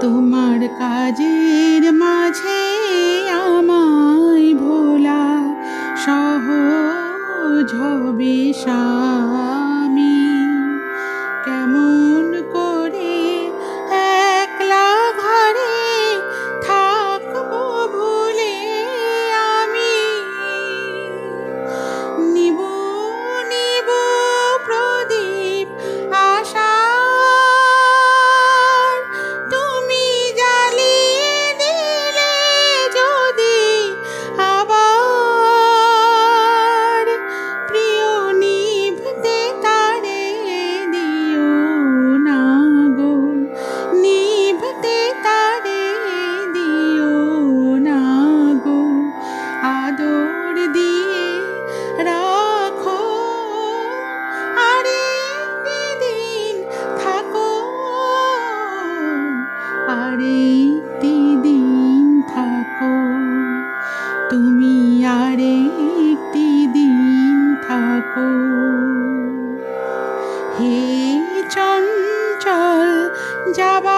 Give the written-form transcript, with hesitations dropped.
তোমার কাজের মাঝে আমায় ভোলা সহজ হবে স্বামী। কেমন করে একলা ঘরে থাকবো ভুলে আমি। নিব নিব প্রদীপ আশার, তুমি জ্বালিয়ে দিলে যদি আবার। প্রিয় নিভতে তারে দিও না গো, নিভতে তারে দিও না গো। আদর দিয়ে রাখো আর একটি দিন থাকো, আর একটি দিন থাকো, তুমি আর একটি দিন থাকো। হে চঞ্চল যাবা